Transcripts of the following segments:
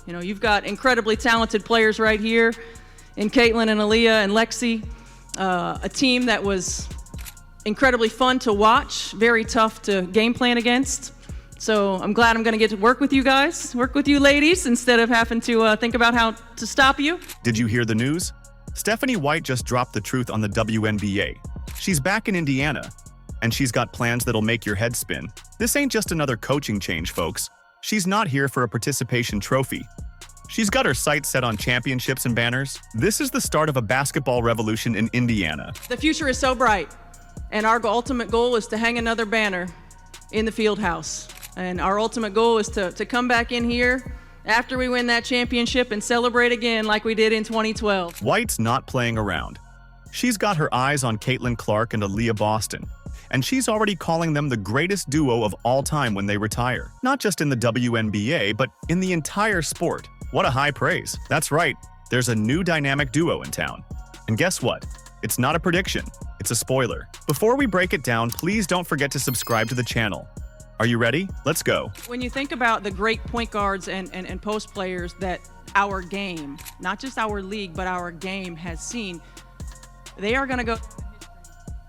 You know, you've got incredibly talented players right here in Caitlin and Aliyah and Lexi, a team that was incredibly fun to watch, very tough to game plan against. So I'm glad I'm going to get to work with you guys, work with you ladies, instead of having to think about how to stop you. Did you hear the news? Stephanie White just dropped the truth on the WNBA. She's back in Indiana, and she's got plans that'll make your head spin. This ain't just another coaching change, folks. She's not here for a participation trophy. She's got her sights set on championships and banners. This is the start of a basketball revolution in Indiana. The future is so bright, and our ultimate goal is to hang another banner in the field house. And our ultimate goal is to come back in here after we win that championship and celebrate again like we did in 2012. White's not playing around. She's got her eyes on Caitlin Clark and Aliyah Boston, and she's already calling them the greatest duo of all time when they retire. Not just in the WNBA, but in the entire sport. What a high praise. That's right, there's a new dynamic duo in town. And guess what? It's not a prediction, it's a spoiler. Before we break it down, please don't forget to subscribe to the channel. Are you ready? Let's go. When you think about the great point guards and post players that our game, not just our league, but our game has seen, they are going to go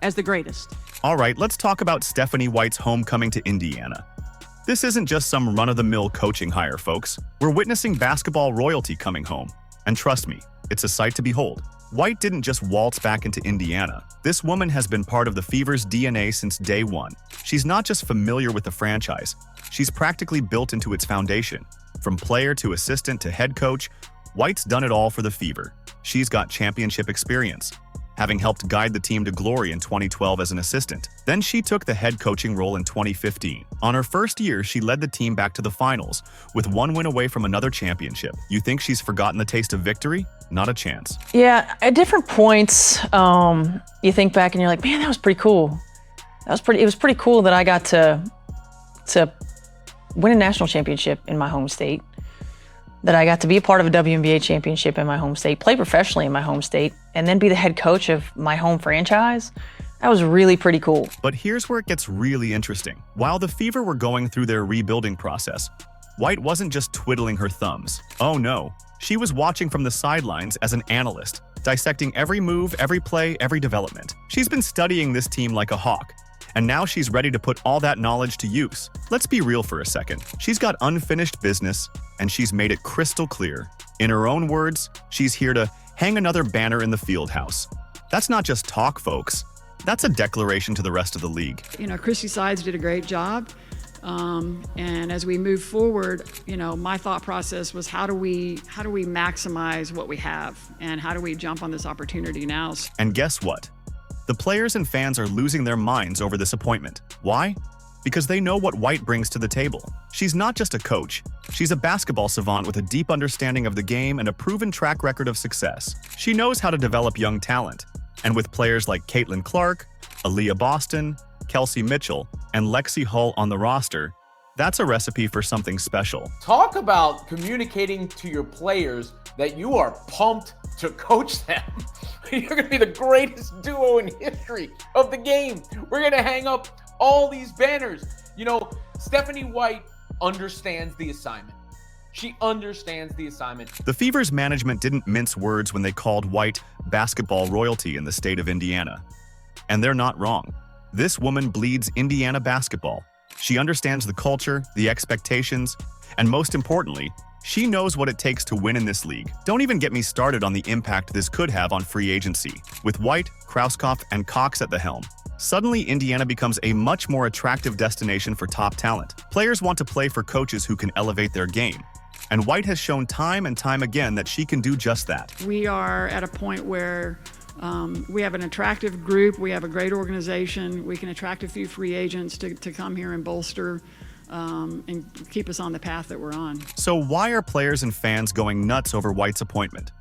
as the greatest. All right, let's talk about Stephanie White's homecoming to Indiana. This isn't just some run-of-the-mill coaching hire, folks. We're witnessing basketball royalty coming home. And trust me, it's a sight to behold. White didn't just waltz back into Indiana. This woman has been part of the Fever's DNA since day one. She's not just familiar with the franchise, she's practically built into its foundation. From player to assistant to head coach, White's done it all for the Fever. She's got championship experience, having helped guide the team to glory in 2012 as an assistant. Then she took the head coaching role in 2015. On her first year, she led the team back to the finals, with one win away from another championship. You think she's forgotten the taste of victory? Not a chance. Yeah, at different points, you think back and you're like, man, that was pretty cool. It was pretty cool that I got to win a national championship in my home state, that I got to be a part of a WNBA championship in my home state, play professionally in my home state, and then be the head coach of my home franchise. That was really pretty cool. But here's where it gets really interesting. While the Fever were going through their rebuilding process, White wasn't just twiddling her thumbs. Oh no, she was watching from the sidelines as an analyst, dissecting every move, every play, every development. She's been studying this team like a hawk, and now she's ready to put all that knowledge to use. Let's be real for a second. She's got unfinished business, and she's made it crystal clear. In her own words, she's here to hang another banner in the field house. That's not just talk, folks. That's a declaration to the rest of the league. You know, Christy Sides did a great job. And as we move forward, you know, my thought process was how do we maximize what we have, and how do we jump on this opportunity now? And guess what? The players and fans are losing their minds over this appointment. Why? Because they know what White brings to the table. She's not just a coach. She's a basketball savant with a deep understanding of the game and a proven track record of success. She knows how to develop young talent. And with players like Caitlin Clark, Aliyah Boston, Kelsey Mitchell, and Lexi Hull on the roster, that's a recipe for something special. Talk about communicating to your players that you are pumped to coach them. You're going to be the greatest duo in history of the game. We're going to hang up all these banners. You know, Stephanie White understands the assignment. She understands the assignment. The Fever's management didn't mince words when they called White basketball royalty in the state of Indiana. And they're not wrong. This woman bleeds Indiana basketball. She understands the culture, the expectations, and most importantly, she knows what it takes to win in this league. Don't even get me started on the impact this could have on free agency. With White, Krauskopf, and Cox at the helm, suddenly Indiana becomes a much more attractive destination for top talent. Players want to play for coaches who can elevate their game. And White has shown time and time again that she can do just that. We are at a point where we have an attractive group, we have a great organization, we can attract a few free agents to come here and bolster and keep us on the path that we're on. So why are players and fans going nuts over White's appointment?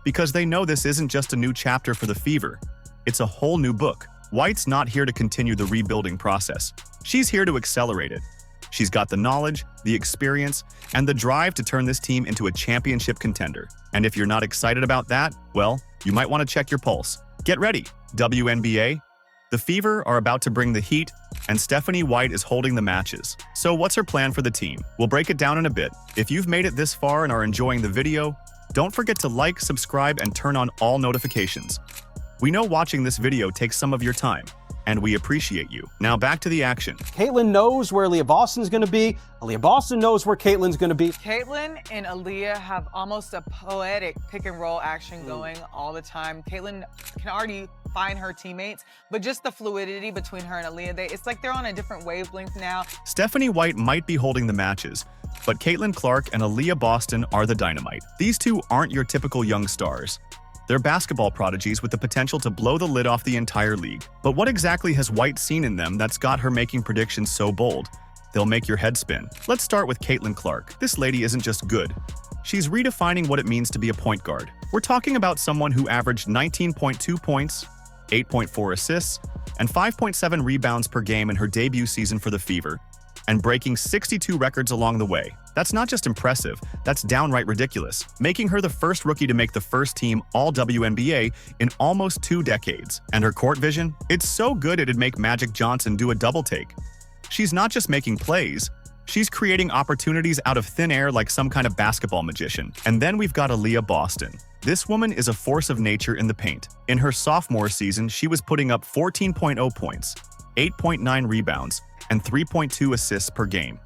Because they know this isn't just a new chapter for the Fever, it's a whole new book. White's not here to continue the rebuilding process. She's here to accelerate it. She's got the knowledge, the experience, and the drive to turn this team into a championship contender. And if you're not excited about that, well, you might want to check your pulse. Get ready, WNBA. The Fever are about to bring the heat, and Stephanie White is holding the matches. So what's her plan for the team? We'll break it down in a bit. If you've made it this far and are enjoying the video, don't forget to like, subscribe, and turn on all notifications. We know watching this video takes some of your time, and we appreciate you. Now back to the action. Caitlin knows where Aliyah Boston's going to be. Aliyah Boston knows where Caitlin's going to be. Caitlin and Aliyah have almost a poetic pick and roll action going all the time. Caitlin can already find her teammates, but just the fluidity between her and Aliyah, it's like they're on a different wavelength now. Stephanie White might be holding the matches, but Caitlin Clark and Aliyah Boston are the dynamite. These two aren't your typical young stars. They're basketball prodigies with the potential to blow the lid off the entire league. But what exactly has White seen in them that's got her making predictions so bold? They'll make your head spin. Let's start with Caitlin Clark. This lady isn't just good. She's redefining what it means to be a point guard. We're talking about someone who averaged 19.2 points, 8.4 assists, and 5.7 rebounds per game in her debut season for the Fever, and breaking 62 records along the way. That's not just impressive, that's downright ridiculous, making her the first rookie to make the first team All-WNBA in almost 2 decades. And her court vision? It's so good it'd make Magic Johnson do a double take. She's not just making plays, she's creating opportunities out of thin air like some kind of basketball magician. And then we've got Aliyah Boston. This woman is a force of nature in the paint. In her sophomore season, she was putting up 14.0 points, 8.9 rebounds, and 3.2 assists per game.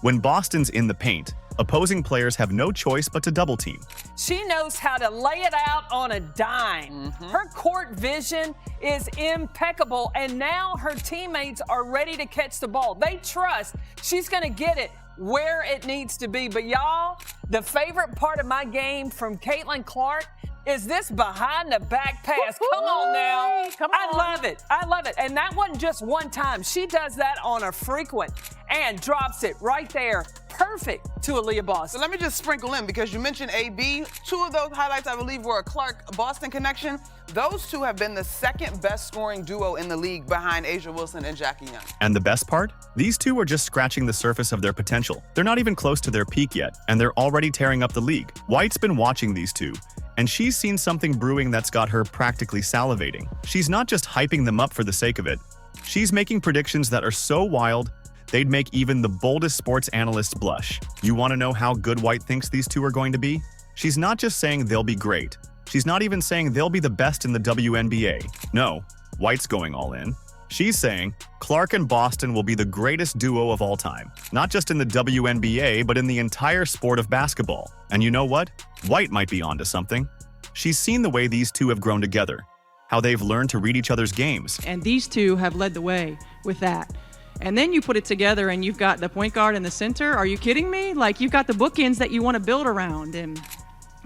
When Boston's in the paint, opposing players have no choice but to double team. She knows how to lay it out on a dime. Her court vision is impeccable, and now her teammates are ready to catch the ball. They trust she's going to get it where it needs to be. But y'all, the favorite part of my game from Caitlin Clark is this behind the back pass. Come on now. I love it. I love it. And that wasn't just one time. She does that on a frequent and drops it right there. Perfect to Aliyah Boston. So let me just sprinkle in, because you mentioned AB. 2 of those highlights, I believe, were a Clark-Boston connection. Those 2 have been the second best scoring duo in the league behind Asia Wilson and Jackie Young. And the best part? These two are just scratching the surface of their potential. They're not even close to their peak yet, and they're already tearing up the league. White's been watching these two, and she's seen something brewing that's got her practically salivating. She's not just hyping them up for the sake of it. She's making predictions that are so wild, they'd make even the boldest sports analysts blush. You want to know how good White thinks these two are going to be? She's not just saying they'll be great. She's not even saying they'll be the best in the WNBA. No, White's going all in. She's saying Clark and Boston will be the greatest duo of all time, not just in the WNBA, but in the entire sport of basketball. And you know what? White might be onto something. She's seen the way these two have grown together, how they've learned to read each other's games. And these two have led the way with that. And then you put it together and you've got the point guard in the center. Are you kidding me? Like, you've got the bookends that you want to build around. And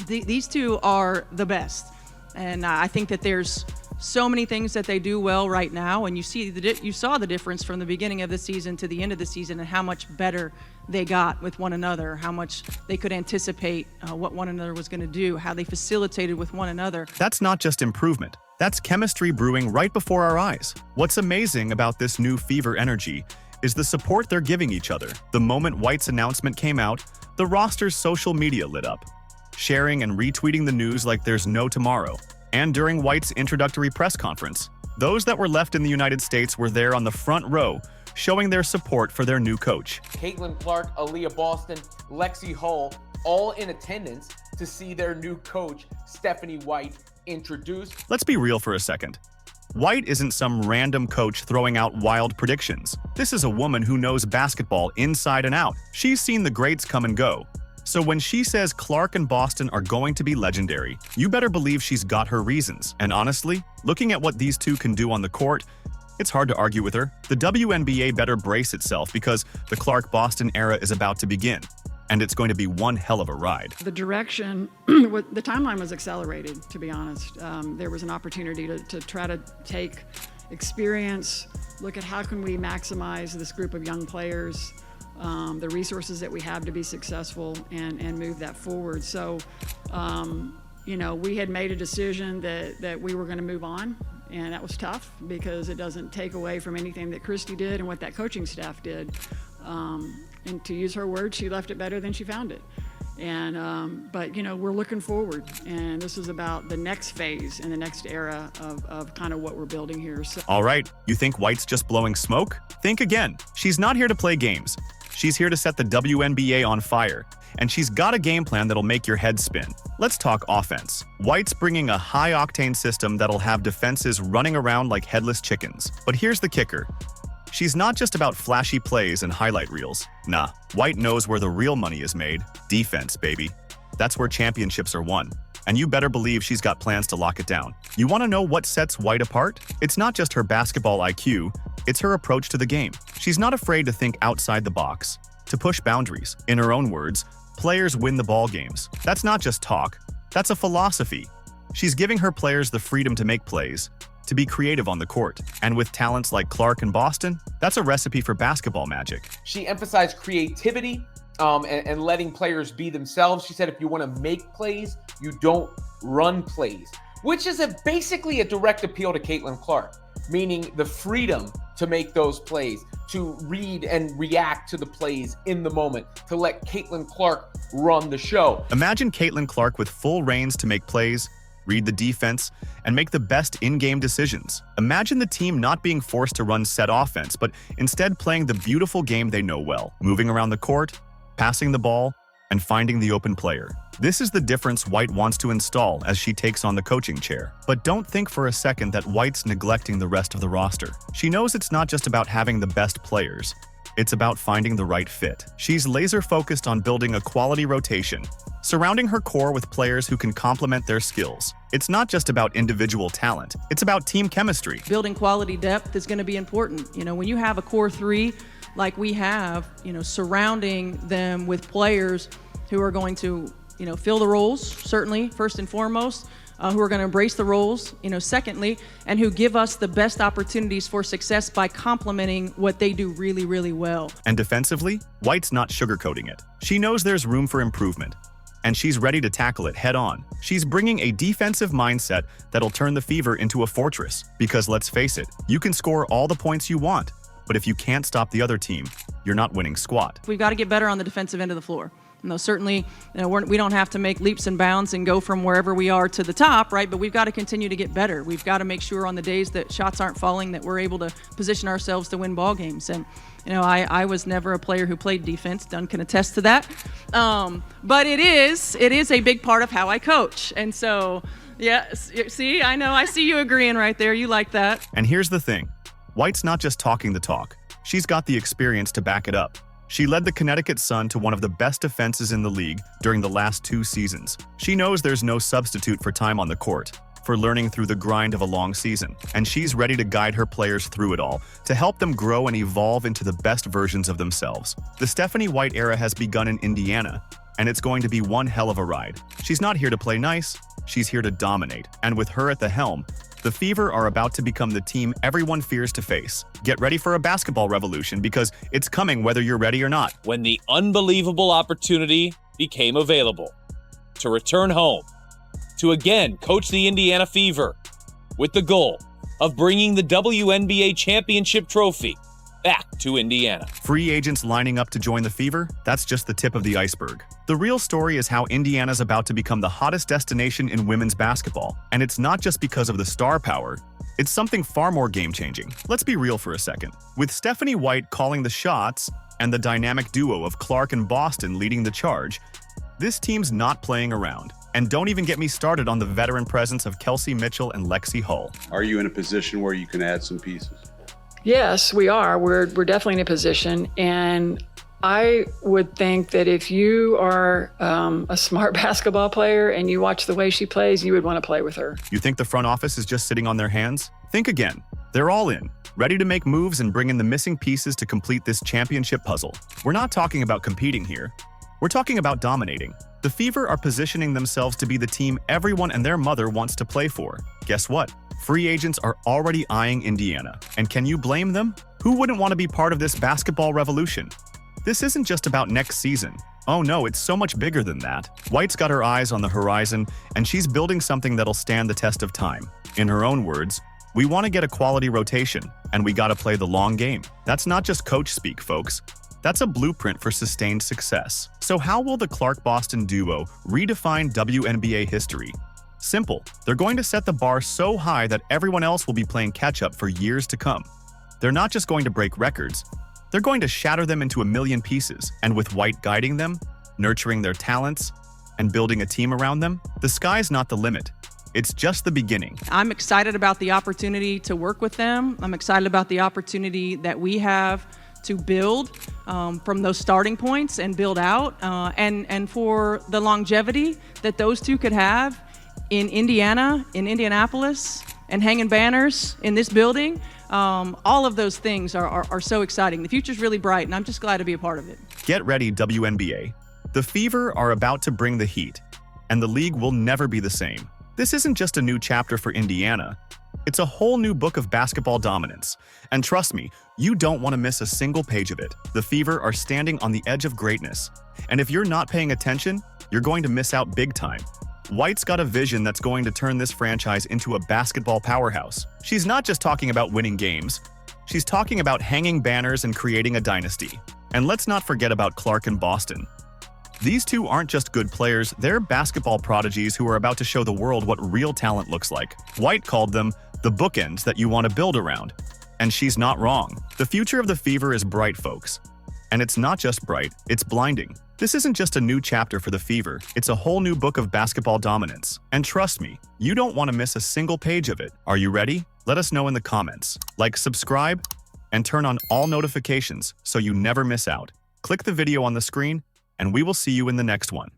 these two are the best. And I think that there's so many things that they do well right now. And you saw the difference from the beginning of the season to the end of the season, and how much better they got with one another, how much they could anticipate what one another was going to do, how they facilitated with one another. That's not just improvement. That's chemistry brewing right before our eyes. What's amazing about this new Fever energy is the support they're giving each other. The moment White's announcement came out, the roster's social media lit up, sharing and retweeting the news like there's no tomorrow. And during White's introductory press conference, those that were left in the United States were there on the front row, showing their support for their new coach. Caitlin Clark, Aliyah Boston, Lexi Hull, all in attendance to see their new coach, Stephanie White, introduced. Let's be real for a second. White isn't some random coach throwing out wild predictions. This is a woman who knows basketball inside and out. She's seen the greats come and go. So when she says Clark and Boston are going to be legendary, you better believe she's got her reasons. And honestly, looking at what these two can do on the court, it's hard to argue with her. The WNBA better brace itself, because the Clark-Boston era is about to begin, and it's going to be one hell of a ride. The direction, the timeline was accelerated, to be honest. There was an opportunity to try to take experience, look at how can we maximize this group of young players, the resources that we have to be successful, and move that forward. So, we had made a decision that we were going to move on, and that was tough because it doesn't take away from anything that Christy did and what that coaching staff did. And to use her words, she left it better than she found it. But, we're looking forward, and this is about the next phase and the next era of kind of what we're building here. So. All right, you think White's just blowing smoke? Think again. She's not here to play games. She's here to set the WNBA on fire, and she's got a game plan that'll make your head spin. Let's talk offense. White's bringing a high-octane system that'll have defenses running around like headless chickens. But here's the kicker. She's not just about flashy plays and highlight reels. Nah, White knows where the real money is made. Defense, baby. That's where championships are won. And you better believe she's got plans to lock it down. You want to know what sets White apart? It's not just her basketball IQ, it's her approach to the game. She's not afraid to think outside the box, to push boundaries. In her own words, players win the ball games. That's not just talk, that's a philosophy. She's giving her players the freedom to make plays, to be creative on the court. And with talents like Clark and Boston, that's a recipe for basketball magic. She emphasized creativity and letting players be themselves. She said if you want to make plays, you don't run plays, which is basically a direct appeal to Caitlin Clark, meaning the freedom to make those plays, to read and react to the plays in the moment, to let Caitlin Clark run the show. Imagine Caitlin Clark with full reins to make plays, read the defense, and make the best in-game decisions. Imagine the team not being forced to run set offense, but instead playing the beautiful game they know well, moving around the court, passing the ball, and finding the open player. This is the difference White wants to install as she takes on the coaching chair. But don't think for a second that White's neglecting the rest of the roster. She knows it's not just about having the best players. It's about finding the right fit. She's laser-focused on building a quality rotation, surrounding her core with players who can complement their skills. It's not just about individual talent, it's about team chemistry. Building quality depth is going to be important. When you have a core three like we have, surrounding them with players who are going to, fill the roles, certainly, first and foremost, who are going to embrace the roles, secondly, and who give us the best opportunities for success by complementing what they do really, really well. And defensively, White's not sugarcoating it. She knows there's room for improvement, and she's ready to tackle it head-on. She's bringing a defensive mindset that'll turn the Fever into a fortress. Because let's face it, you can score all the points you want, but if you can't stop the other team, you're not winning squat. We've got to get better on the defensive end of the floor. Certainly, we don't have to make leaps and bounds and go from wherever we are to the top, right? But we've got to continue to get better. We've got to make sure on the days that shots aren't falling that we're able to position ourselves to win ball games. And, I was never a player who played defense. Dunn can attest to that. But it is a big part of how I coach. And so, yeah, see, I see you agreeing right there. You like that. And here's the thing. White's not just talking the talk. She's got the experience to back it up. She led the Connecticut Sun to one of the best defenses in the league during the last 2 seasons. She knows there's no substitute for time on the court, for learning through the grind of a long season, and she's ready to guide her players through it all, to help them grow and evolve into the best versions of themselves. The Stephanie White era has begun in Indiana, and it's going to be one hell of a ride. She's not here to play nice, she's here to dominate. And with her at the helm, the Fever are about to become the team everyone fears to face. Get ready for a basketball revolution because it's coming whether you're ready or not. When the unbelievable opportunity became available to return home, to again coach the Indiana Fever with the goal of bringing the WNBA championship trophy back to Indiana. Free agents lining up to join the Fever? That's just the tip of the iceberg. The real story is how Indiana's about to become the hottest destination in women's basketball. And it's not just because of the star power, it's something far more game-changing. Let's be real for a second. With Stephanie White calling the shots and the dynamic duo of Clark and Boston leading the charge, this team's not playing around. And don't even get me started on the veteran presence of Kelsey Mitchell and Lexi Hull. Are you in a position where you can add some pieces? Yes, we are. We're definitely in a position, and I would think that if you are a smart basketball player and you watch the way she plays, you would want to play with her. You think the front office is just sitting on their hands? Think again. They're all in, ready to make moves and bring in the missing pieces to complete this championship puzzle. We're not talking about competing here. We're talking about dominating. The Fever are positioning themselves to be the team everyone and their mother wants to play for. Guess what? Free agents are already eyeing Indiana. And can you blame them? Who wouldn't want to be part of this basketball revolution? This isn't just about next season. Oh no, it's so much bigger than that. White's got her eyes on the horizon, and she's building something that'll stand the test of time. In her own words, we want to get a quality rotation, and we gotta play the long game. That's not just coach speak, folks. That's a blueprint for sustained success. So how will the Clark-Boston duo redefine WNBA history? Simple. They're going to set the bar so high that everyone else will be playing catch-up for years to come. They're not just going to break records, they're going to shatter them into a million pieces. And with White guiding them, nurturing their talents, and building a team around them, the sky's not the limit. It's just the beginning. I'm excited about the opportunity to work with them. I'm excited about the opportunity that we have to build from those starting points and build out, and for the longevity that those two could have in Indiana, in Indianapolis, and hanging banners in this building. All of those things are so exciting. The future's really bright, and I'm just glad to be a part of it. Get ready, WNBA. The Fever are about to bring the heat, and the league will never be the same. This isn't just a new chapter for Indiana. It's a whole new book of basketball dominance. And trust me, you don't want to miss a single page of it. The Fever are standing on the edge of greatness. And if you're not paying attention, you're going to miss out big time. White's got a vision that's going to turn this franchise into a basketball powerhouse. She's not just talking about winning games. She's talking about hanging banners and creating a dynasty. And let's not forget about Clark and Boston. These two aren't just good players, they're basketball prodigies who are about to show the world what real talent looks like. White called them the bookends that you want to build around. And she's not wrong. The future of the Fever is bright, folks. And it's not just bright, it's blinding. This isn't just a new chapter for the Fever, it's a whole new book of basketball dominance. And trust me, you don't want to miss a single page of it. Are you ready? Let us know in the comments. Like, subscribe, and turn on all notifications so you never miss out. Click the video on the screen, and we will see you in the next one.